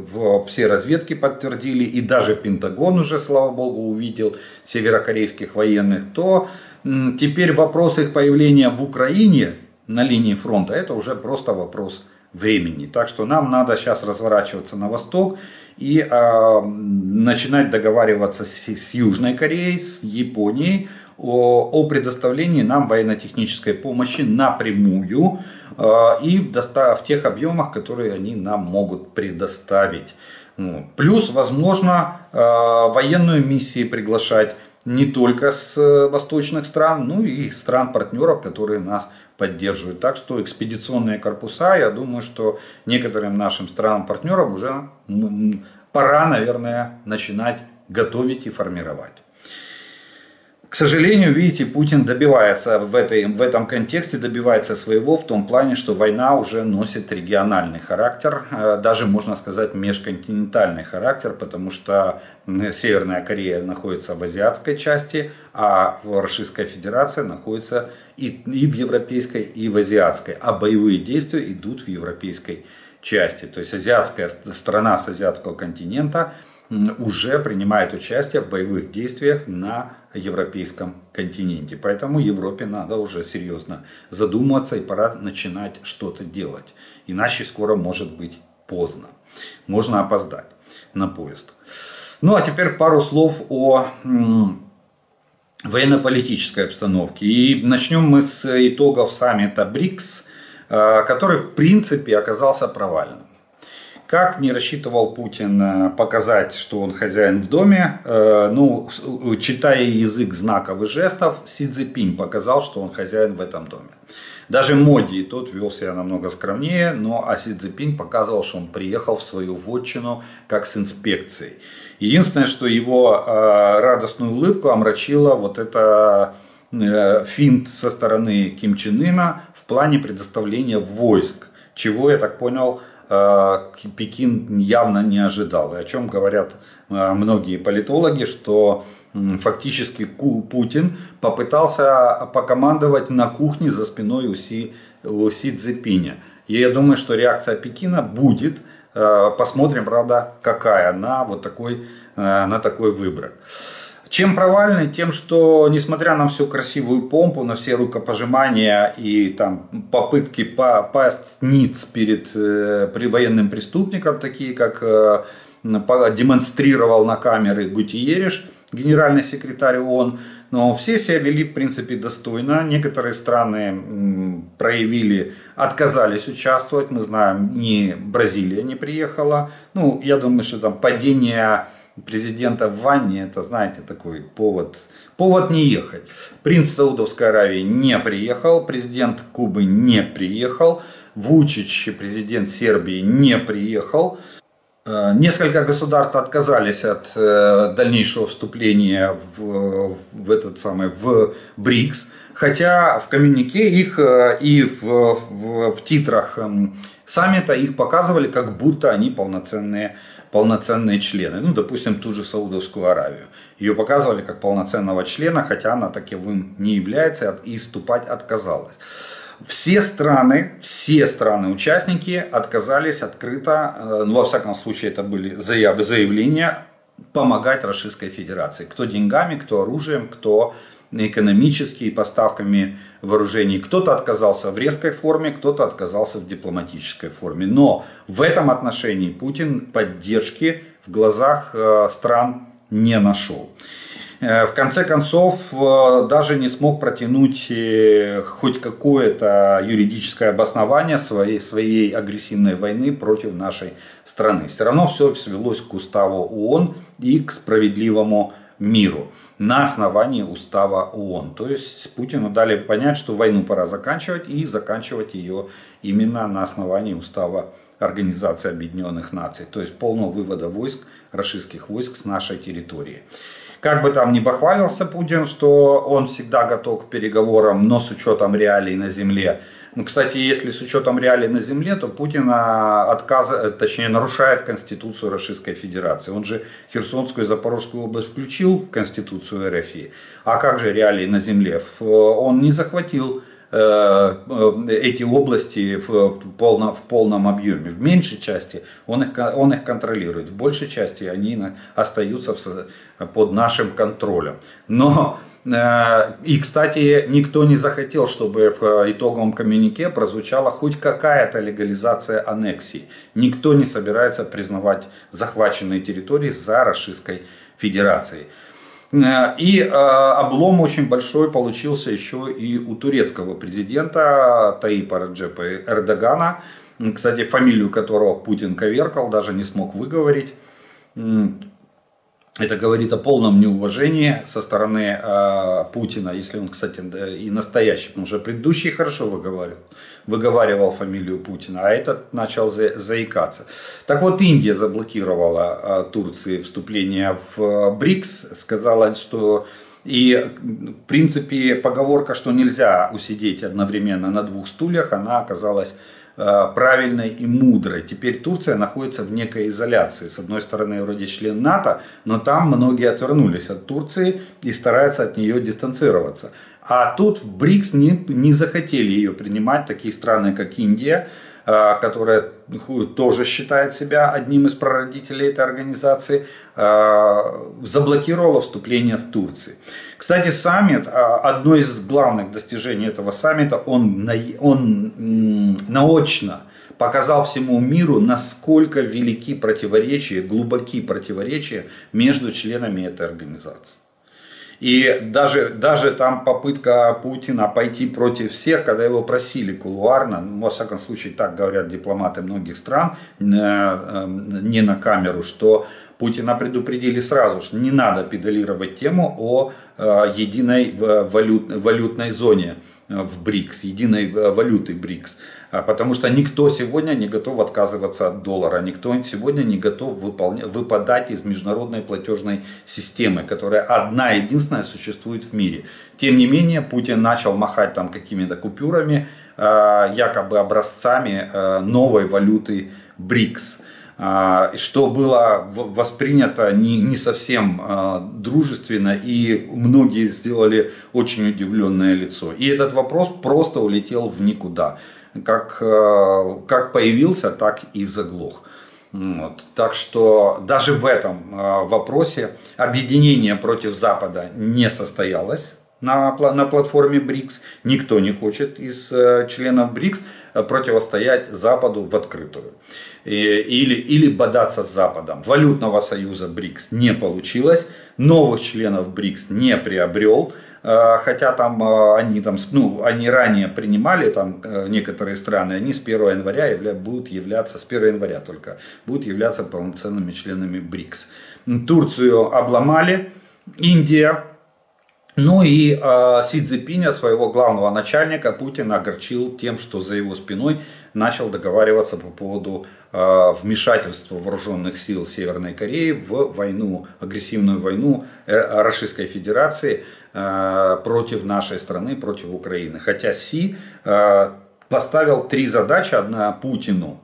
все разведки подтвердили, и даже Пентагон уже, слава богу, увидел северокорейских военных, то теперь вопрос их появления в Украине на линии фронта, это уже просто вопрос времени. Так что нам надо сейчас разворачиваться на восток и начинать договариваться с Южной Кореей, с Японией о предоставлении нам военно-технической помощи напрямую и в тех объемах, которые они нам могут предоставить. Плюс, возможно, военную миссию приглашать не только с восточных стран, но и стран-партнеров, которые нас поддерживают. Так что экспедиционные корпуса, я думаю, что некоторым нашим странам-партнерам уже пора, наверное, начинать готовить и формировать. К сожалению, видите, Путин добивается в этом контексте, добивается своего в том плане, что война уже носит региональный характер, даже можно сказать межконтинентальный характер, потому что Северная Корея находится в азиатской части, а Российская Федерация находится и в европейской, и в азиатской, а боевые действия идут в европейской части. То есть азиатская страна с азиатского континента уже принимает участие в боевых действиях на европейском континенте. Поэтому Европе надо уже серьезно задуматься и пора начинать что-то делать. Иначе скоро может быть поздно. Можно опоздать на поезд. Ну а теперь пару слов о военно-политической обстановке. И начнем мы с итогов саммита БРИКС, который в принципе оказался провальным. Как не рассчитывал Путин показать, что он хозяин в доме, читая язык знаков и жестов, Си Цзиньпин показал, что он хозяин в этом доме. Даже Моди тот вел себя намного скромнее, а Си Цзиньпин показывал, что он приехал в свою вотчину как с инспекцией. Единственное, что его радостную улыбку омрачила вот это финт со стороны Ким Чен Ына в плане предоставления войск, чего, я так понял, Пекин явно не ожидал. И о чем говорят многие политологи, что фактически Путин попытался покомандовать на кухне за спиной у Си Цзиньпиня. И я думаю, что реакция Пекина будет. Посмотрим, правда, какая на такой выбор. Чем провальный? Тем, что несмотря на всю красивую помпу, на все рукопожимания и там попытки пасть ниц перед военным преступником, такие как демонстрировал на камеры Гутиериш, генеральный секретарь ООН. Но все себя вели, в принципе, достойно. Некоторые страны отказались участвовать. Мы знаем, ни Бразилия не приехала. Ну, я думаю, что там падение президента в ванне, это, знаете, такой повод не ехать. Принц Саудовской Аравии не приехал, президент Кубы не приехал, Вучич, президент Сербии, не приехал. Несколько государств отказались от дальнейшего вступления в БРИКС, хотя в коммюнике их и в титрах саммита их показывали, как будто они полноценные члены. Ну, допустим, ту же Саудовскую Аравию. Ее показывали как полноценного члена, хотя она таковым не является и вступать отказалась. Все страны-участники отказались открыто, ну, во всяком случае это были заявления, помогать Российской Федерации. Кто деньгами, кто оружием, кто экономически поставками вооружений. Кто-то отказался в резкой форме, кто-то отказался в дипломатической форме. Но в этом отношении Путин поддержки в глазах стран не нашел. В конце концов, даже не смог протянуть хоть какое-то юридическое обоснование своей агрессивной войны против нашей страны. Все равно все свелось к уставу ООН и к справедливому миру на основании устава ООН. То есть Путину дали понять, что войну пора заканчивать, и заканчивать ее именно на основании устава Организации Объединенных Наций. То есть полного вывода российских войск с нашей территории. Как бы там ни бахвалился Путин, что он всегда готов к переговорам, но с учетом реалий на земле. Ну, кстати, если с учетом реалий на земле, то Путин нарушает Конституцию Российской Федерации. Он же Херсонскую и Запорожскую область включил в Конституцию РФ. А как же реалии на земле? Он не захватил эти области в полном объеме. В меньшей части он их контролирует, в большей части они остаются под нашим контролем. Но и, кстати, никто не захотел, чтобы в итоговом коммюнике прозвучала хоть какая-то легализация аннексии. Никто не собирается признавать захваченные территории за Российской Федерацией. И облом очень большой получился еще и у турецкого президента Таипа Реджепа Эрдогана, кстати, фамилию которого Путин коверкал, даже не смог выговорить. Это говорит о полном неуважении со стороны Путина, если он, кстати, и настоящий, потому что предыдущий хорошо выговаривал фамилию Путина, а этот начал заикаться. Так вот, Индия заблокировала Турции вступление в БРИКС, сказала, что и в принципе поговорка, что нельзя усидеть одновременно на двух стульях, она оказалась правильной и мудрой. Теперь Турция находится в некой изоляции. С одной стороны, вроде член НАТО, но там многие отвернулись от Турции и стараются от нее дистанцироваться. А тут в БРИКС не захотели ее принимать такие страны, как Индия, которая тоже считает себя одним из прародителей этой организации, заблокировала вступление в Турцию. Кстати, саммит, одно из главных достижений этого саммита, он наочно показал всему миру, насколько велики противоречия, глубоки противоречия между членами этой организации. И даже там попытка Путина пойти против всех, когда его просили кулуарно, во всяком случае так говорят дипломаты многих стран, не на камеру, что Путина предупредили сразу, что не надо педалировать тему о единой валютной зоне в БРИКС, единой валюты БРИКС. Потому что никто сегодня не готов отказываться от доллара, никто сегодня не готов выпадать из международной платежной системы, которая одна единственная существует в мире. Тем не менее, Путин начал махать там какими-то купюрами, якобы образцами новой валюты БРИКС. Что было воспринято не совсем дружественно, и многие сделали очень удивленное лицо. И этот вопрос просто улетел в никуда. Как появился, так и заглох. Вот. Так что даже в этом вопросе объединение против Запада не состоялось. на платформе БРИКС. Никто не хочет из членов БРИКС противостоять Западу в открытую. Или бодаться с Западом. Валютного союза БРИКС не получилось. Новых членов БРИКС не приобрел. Хотя там они ранее принимали, там некоторые страны, они с 1 января будут являться, с 1 января только, будут являться полноценными членами БРИКС. Турцию обломали, Индия. Ну и Си Цзиньпиня, своего главного начальника, Путин огорчил тем, что за его спиной начал договариваться по поводу вмешательства вооруженных сил Северной Кореи в войну, агрессивную войну Российской Федерации против нашей страны, против Украины. Хотя Си поставил 3 задачи, одна Путину.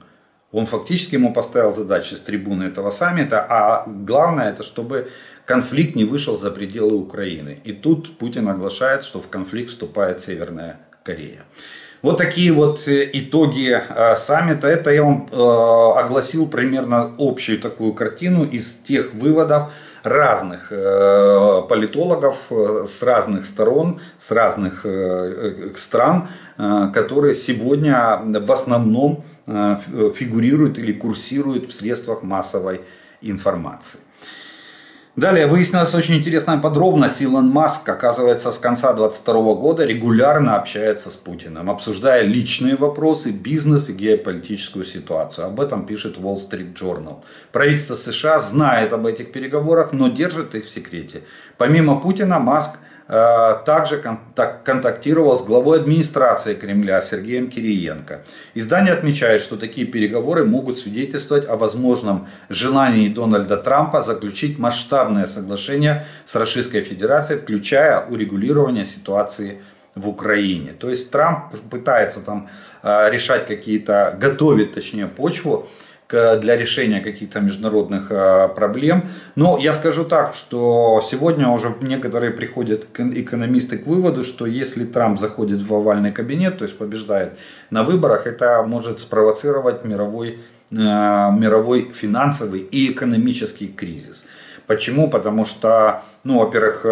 Он фактически ему поставил задачи с трибуны этого саммита, а главное, это чтобы конфликт не вышел за пределы Украины. И тут Путин оглашает, что в конфликт вступает Северная Корея. Вот такие вот итоги саммита. Это я вам огласил примерно общую такую картину из тех выводов разных политологов с разных сторон, с разных стран, которые сегодня в основном фигурируют или курсируют в средствах массовой информации. Далее выяснилась очень интересная подробность. Илон Маск, оказывается, с конца 2022 года регулярно общается с Путиным, обсуждая личные вопросы, бизнес и геополитическую ситуацию. Об этом пишет Wall Street Journal. Правительство США знает об этих переговорах, но держит их в секрете. Помимо Путина, Маск также контактировал с главой администрации Кремля Сергеем Кириенко. Издание отмечает, что такие переговоры могут свидетельствовать о возможном желании Дональда Трампа заключить масштабное соглашение с Российской Федерацией, включая урегулирование ситуации в Украине. То есть Трамп пытается там решать какие-то, готовит точнее почву для решения каких-то международных проблем. Но я скажу так, что сегодня уже некоторые приходят экономисты к выводу, что если Трамп заходит в овальный кабинет, то есть побеждает на выборах, это может спровоцировать мировой финансовый и экономический кризис. Почему? Потому что, во-первых,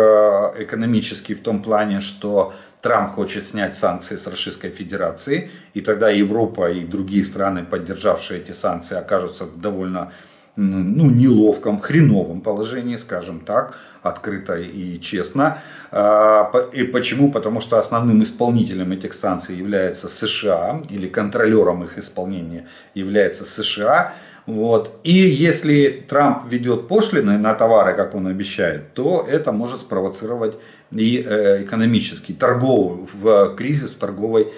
экономический в том плане, что Трамп хочет снять санкции с Российской Федерации, и тогда Европа и другие страны, поддержавшие эти санкции, окажутся в довольно неловком, хреновом положении, скажем так, открыто и честно. И почему? Потому что основным исполнителем этих санкций является США, или контролером их исполнения является США. Вот. И если Трамп введет пошлины на товары, как он обещает, то это может спровоцировать и экономический, торговый кризис в торговой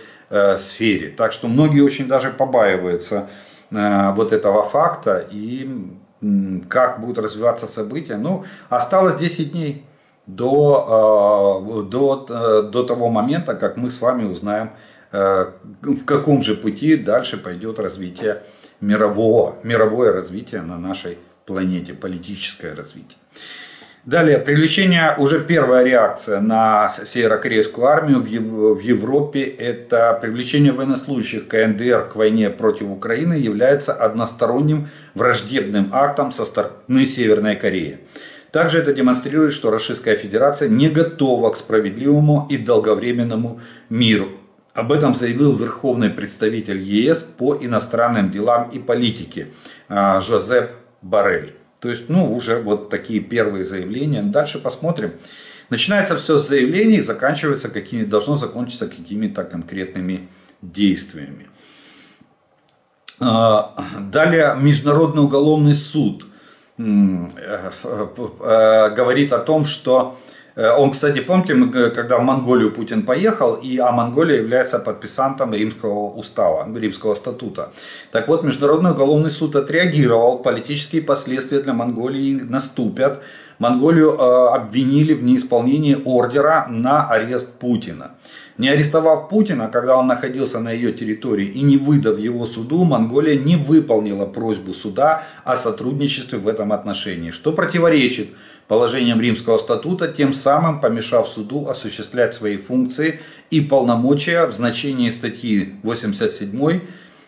сфере. Так что многие очень даже побаиваются вот этого факта и как будут развиваться события. Осталось 10 дней до того момента, как мы с вами узнаем, в каком же пути дальше пойдет развитие мировое развитие на нашей планете, политическое развитие. Далее, привлечение, уже первая реакция на северокорейскую армию в Европе, это привлечение военнослужащих КНДР к войне против Украины является односторонним враждебным актом со стороны Северной Кореи. Также это демонстрирует, что Российская Федерация не готова к справедливому и долговременному миру. Об этом заявил верховный представитель ЕС по иностранным делам и политике Жозеп Боррель. То есть, уже вот такие первые заявления. Дальше посмотрим. Начинается все с заявлений, должно закончиться какими-то конкретными действиями. Далее, Международный уголовный суд говорит о том, что он, кстати, помните, когда в Монголию Путин поехал, а Монголия является подписантом Римского устава, Римского статута. Так вот, Международный уголовный суд отреагировал, политические последствия для Монголии наступят. Монголию обвинили в неисполнении ордера на арест Путина. Не арестовав Путина, когда он находился на ее территории, и не выдав его суду, Монголия не выполнила просьбу суда о сотрудничестве в этом отношении, что противоречит положениям Римского статута, тем самым помешав суду осуществлять свои функции и полномочия в значении статьи 87,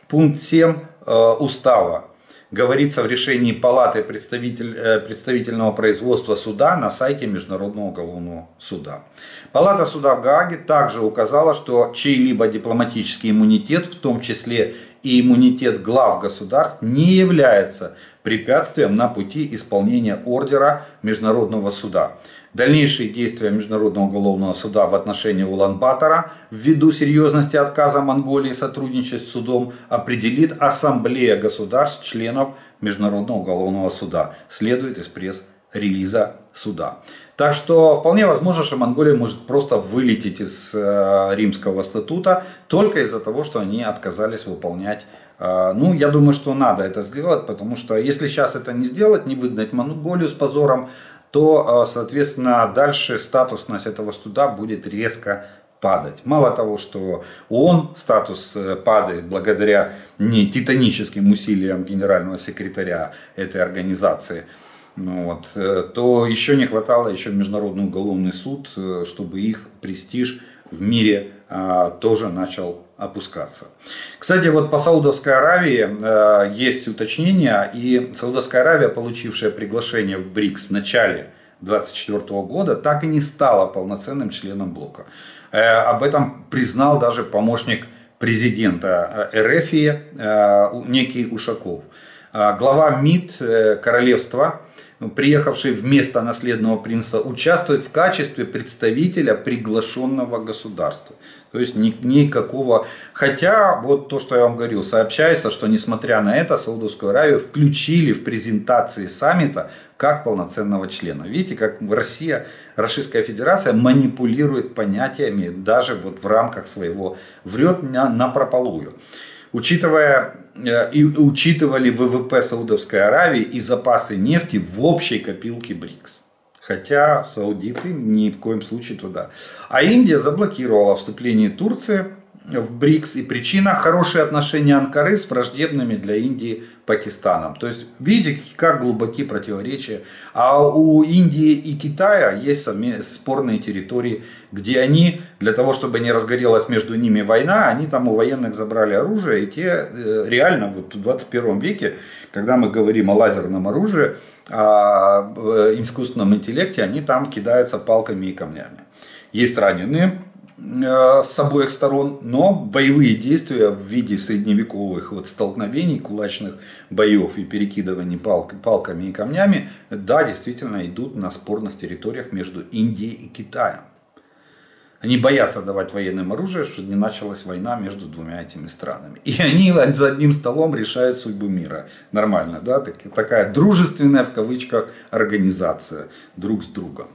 пункт 7 Устава. говорится в решении Палаты представительного производства суда на сайте Международного уголовного суда. Палата суда в Гааге также указала, что чей-либо дипломатический иммунитет, в том числе и иммунитет глав государств, не является препятствием на пути исполнения ордера Международного суда. Дальнейшие действия Международного уголовного суда в отношении Улан-Батора ввиду серьезности отказа Монголии сотрудничать с судом определит Ассамблея государств-членов Международного уголовного суда, следует из пресс-релиза суда. Так что вполне возможно, что Монголия может просто вылететь из Римского статута только из-за того, что они отказались выполнять. Ну, я думаю, что надо это сделать, потому что если сейчас это не сделать, не выгнать Монголию с позором, то, соответственно, дальше статусность этого суда будет резко падать. Мало того, что ООН статус падает благодаря не титаническим усилиям генерального секретаря этой организации, то еще не хватало еще Международный уголовный суд, чтобы их престиж в мире тоже начал опускаться. Кстати, вот по Саудовской Аравии есть уточнение, и Саудовская Аравия, получившая приглашение в БРИКС в начале 2024 года, так и не стала полноценным членом блока. Об этом признал даже помощник президента РФ, некий Ушаков. Глава МИД королевства, приехавший вместо наследного принца, участвует в качестве представителя приглашенного государства. То есть никакого... Хотя, вот то, что я вам говорил, сообщается, что несмотря на это, Саудовскую Аравию включили в презентации саммита как полноценного члена. Видите, как Российская Федерация манипулирует понятиями даже вот в рамках своего, врет напропалую. Учитывали ВВП Саудовской Аравии и запасы нефти в общей копилке БРИКС. Хотя саудиты ни в коем случае туда. А Индия заблокировала вступление Турции в БРИКС. И причина — хорошие отношения Анкары с враждебными для Индии Пакистаном. То есть видите, как глубоки противоречия. А у Индии и Китая есть спорные территории, где они, для того чтобы не разгорелась между ними война, они там у военных забрали оружие. И те реально вот в 21 веке, когда мы говорим о лазерном оружии, о искусственном интеллекте, они там кидаются палками и камнями. Есть раненые с обоих сторон, но боевые действия в виде средневековых вот столкновений, кулачных боев и перекидываний палками и камнями, да, действительно идут на спорных территориях между Индией и Китаем. Они боятся давать военным оружие, чтобы не началась война между двумя этими странами. И они за одним столом решают судьбу мира. Нормально, да? Такая дружественная, в кавычках, организация друг с другом.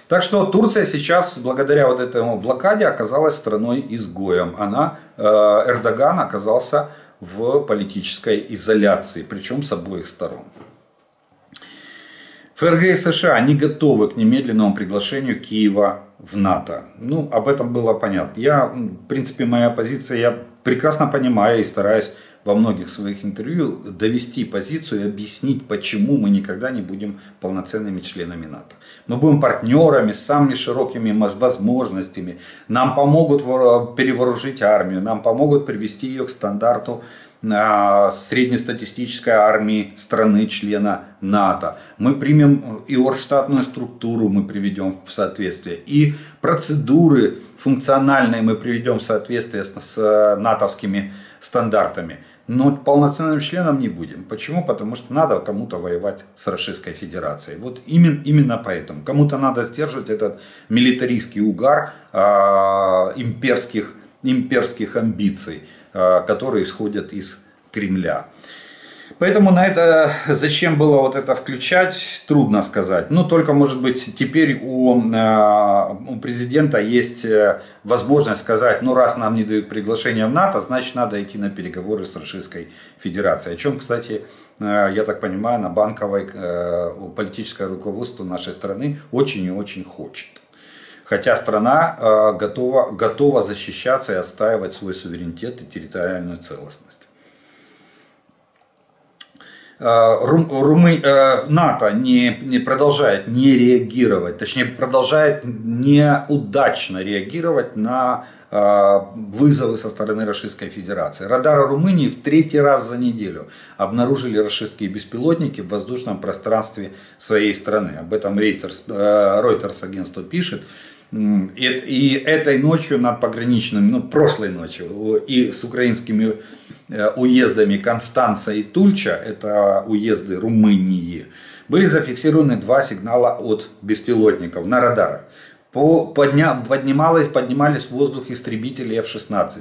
Так что Турция сейчас, благодаря вот этому блокаде, оказалась страной-изгоем. Эрдоган оказался в политической изоляции, причем с обоих сторон. ФРГ и США не готовы к немедленному приглашению Киева в НАТО. Ну, об этом было понятно. В принципе, моя позиция, я прекрасно понимаю и стараюсь во многих своих интервью довести позицию и объяснить, почему мы никогда не будем полноценными членами НАТО. Мы будем партнерами с самыми широкими возможностями. Нам помогут перевооружить армию, нам помогут привести ее к стандарту среднестатистической армии страны-члена НАТО. Мы примем и оргштатную структуру мы приведем в соответствие. И процедуры функциональные мы приведем в соответствие с натовскими стандартами. Но полноценным членом не будем. Почему? Потому что надо кому-то воевать с Российской Федерацией. Вот именно поэтому. Кому-то надо сдерживать этот милитаристский угар имперских амбиций, которые исходят из Кремля. Поэтому на это зачем было вот это включать, трудно сказать. Ну, только, может быть, теперь у президента есть возможность сказать, ну, раз нам не дают приглашение в НАТО, значит, надо идти на переговоры с Российской Федерацией. О чем, кстати, я так понимаю, на Банковой политическое руководство нашей страны очень и очень хочет. Хотя страна готова защищаться и отстаивать свой суверенитет и территориальную целостность. НАТО не продолжает не реагировать, точнее продолжает неудачно реагировать на вызовы со стороны Российской Федерации. Радары Румынии в 3-й раз за неделю обнаружили российские беспилотники в воздушном пространстве своей страны. Об этом Reuters агентство пишет. И этой ночью над пограничными, прошлой ночью, и с украинскими уездами Констанца и Тульча, это уезды Румынии, были зафиксированы 2 сигнала от беспилотников на радарах. Поднимались в воздух истребители F-16,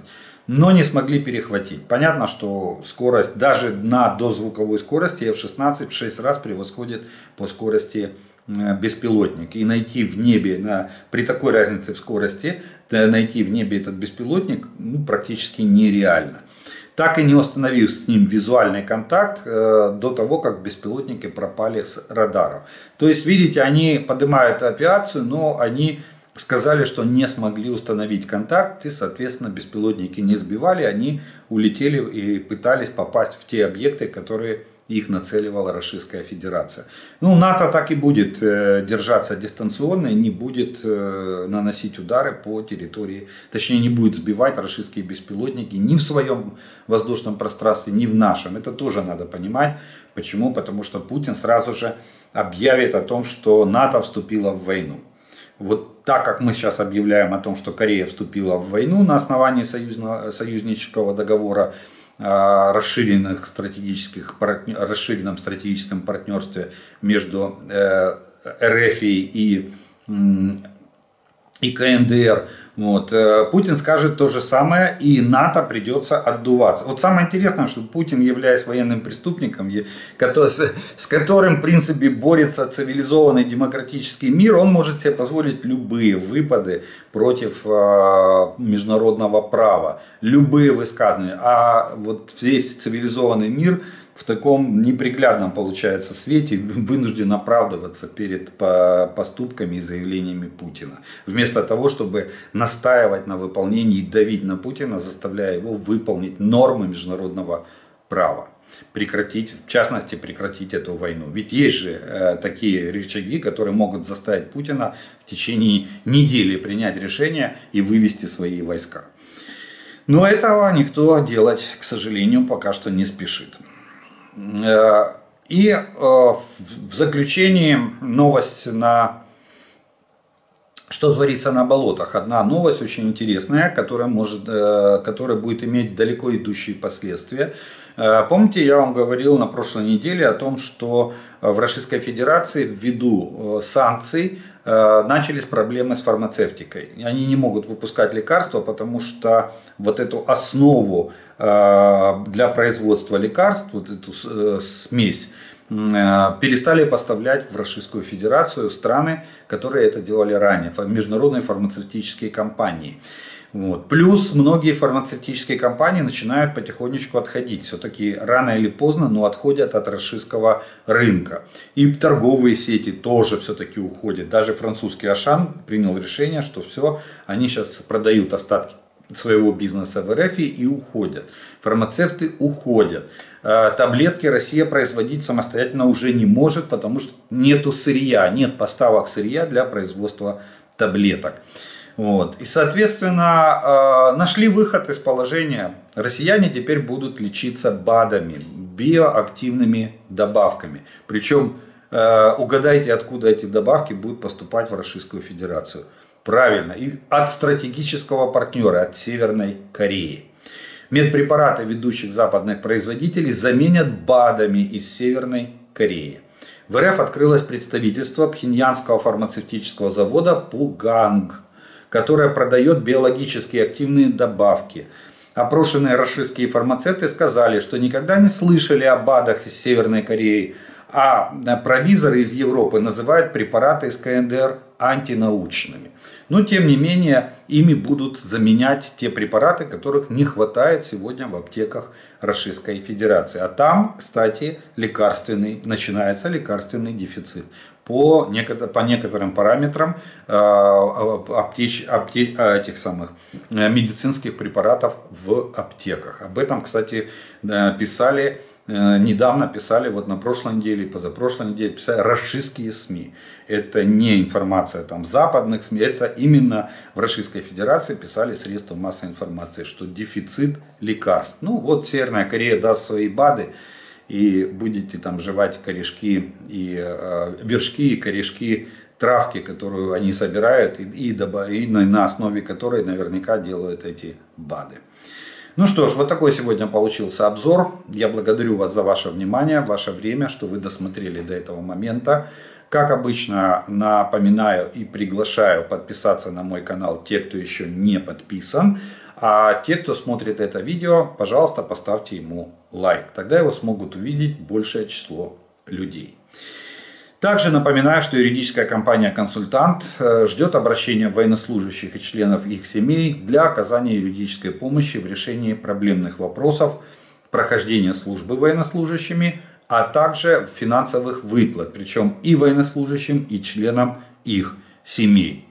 но не смогли перехватить. Понятно, что скорость даже на дозвуковой скорости F-16 в 6 раз превосходит по скорости беспилотник. И найти в небе, при такой разнице в скорости, найти в небе этот беспилотник практически нереально. Так и не установив с ним визуальный контакт до того, как беспилотники пропали с радаров. То есть, видите, они поднимают авиацию, но они сказали, что не смогли установить контакт, и, соответственно, беспилотники не сбивали, они улетели и пытались попасть в те объекты, которые их нацеливала Российская Федерация. НАТО так и будет держаться дистанционно, не будет наносить удары по территории, точнее не будет сбивать российские беспилотники ни в своем воздушном пространстве, ни в нашем. Это тоже надо понимать. Почему? Потому что Путин сразу же объявит о том, что НАТО вступило в войну. Вот так как мы сейчас объявляем о том, что Корея вступила в войну на основании союзнического договора, расширенном стратегическом партнерстве между РФ и КНДР. Путин скажет то же самое, и НАТО придется отдуваться. Вот самое интересное, что Путин, являясь военным преступником, с которым в принципе борется цивилизованный демократический мир, он может себе позволить любые выпады против международного права, любые высказывания. А вот весь цивилизованный мир в таком неприглядном, получается, свете вынужден оправдываться перед поступками и заявлениями Путина. Вместо того, чтобы настаивать на выполнении и давить на Путина, заставляя его выполнить нормы международного права. Прекратить, в частности, прекратить эту войну. Ведь есть же такие рычаги, которые могут заставить Путина в течение недели принять решение и вывести свои войска. Но этого никто делать, к сожалению, пока что не спешит. И в заключении новость что творится на болотах. Одна новость очень интересная, которая будет иметь далеко идущие последствия. Помните, я вам говорил на прошлой неделе о том, что в Российской Федерации ввиду санкций начались проблемы с фармацевтикой. Они не могут выпускать лекарства, потому что вот эту основу для производства лекарств, вот эту смесь, перестали поставлять в Российскую Федерацию страны, которые это делали ранее, международные фармацевтические компании. Плюс многие фармацевтические компании начинают потихонечку отходить. Все-таки рано или поздно, но отходят от российского рынка. И торговые сети тоже все-таки уходят. Даже французский Ашан принял решение, что все, они сейчас продают остатки своего бизнеса в РФ и уходят. Фармацевты уходят. Таблетки Россия производить самостоятельно уже не может, потому что нету сырья, нет поставок сырья для производства таблеток. И, соответственно, нашли выход из положения. Россияне теперь будут лечиться БАДами, биоактивными добавками. Причем, угадайте, откуда эти добавки будут поступать в Российскую Федерацию. Правильно, от стратегического партнера, от Северной Кореи. Медпрепараты ведущих западных производителей заменят БАДами из Северной Кореи. В РФ открылось представительство пхеньянского фармацевтического завода «Пуганг», которое продает биологически активные добавки. Опрошенные российские фармацевты сказали, что никогда не слышали о БАДах из Северной Кореи, а провизоры из Европы называют препараты из КНДР антинаучными. Но тем не менее ими будут заменять те препараты, которых не хватает сегодня в аптеках Российской Федерации. А там, кстати, начинается лекарственный дефицит. По некоторым параметрам медицинских препаратов в аптеках. Об этом, кстати, писали недавно писали, вот на прошлой неделе, позапрошлой неделе, писали рашистские СМИ. Это не информация там западных СМИ, это именно в Российской Федерации писали средства массовой информации, что дефицит лекарств. Ну вот Северная Корея даст свои БАДы, и будете там жевать корешки и вершки и корешки травки, которую они собирают, и на основе которой наверняка делают эти БАДы. Ну что ж, вот такой сегодня получился обзор. Я благодарю вас за ваше внимание, ваше время, что вы досмотрели до этого момента. Как обычно, напоминаю и приглашаю подписаться на мой канал те, кто еще не подписан. А те, кто смотрит это видео, пожалуйста, поставьте ему лайк. Тогда его смогут увидеть большее число людей. Также напоминаю, что юридическая компания «Консультант» ждет обращения военнослужащих и членов их семей для оказания юридической помощи в решении проблемных вопросов прохождения службы военнослужащими, а также финансовых выплат, причем и военнослужащим, и членам их семей.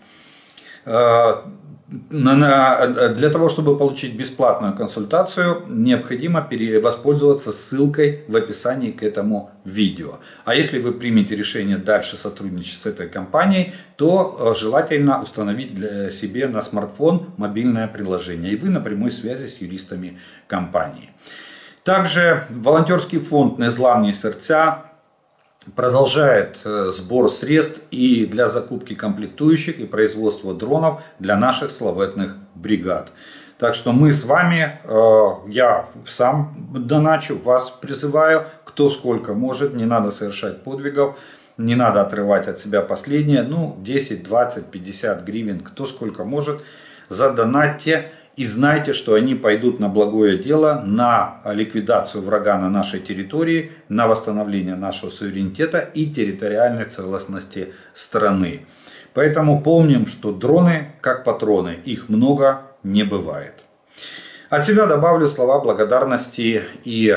Для того, чтобы получить бесплатную консультацию, необходимо воспользоваться ссылкой в описании к этому видео. А если вы примете решение дальше сотрудничать с этой компанией, то желательно установить для себе на смартфон мобильное приложение, и вы на прямой связи с юристами компании. Также волонтерский фонд «Незламні серця» продолжает сбор средств и для закупки комплектующих и производства дронов для наших славетных бригад. Так что мы с вами, я сам доначу, вас призываю, кто сколько может, не надо совершать подвигов, не надо отрывать от себя последнее, ну 10, 20, 50 гривен, кто сколько может, задонатьте. И знайте, что они пойдут на благое дело, на ликвидацию врага на нашей территории, на восстановление нашего суверенитета и территориальной целостности страны. Поэтому помним, что дроны как патроны, их много не бывает. От себя добавлю слова благодарности и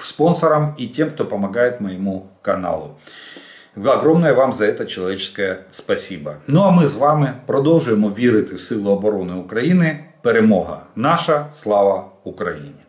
спонсорам, и тем, кто помогает моему каналу. Огромне вам за це чоловічське спасибо. Ну а ми з вами продовжуємо вірити в Сили оборони України. Перемога наша, слава Україні!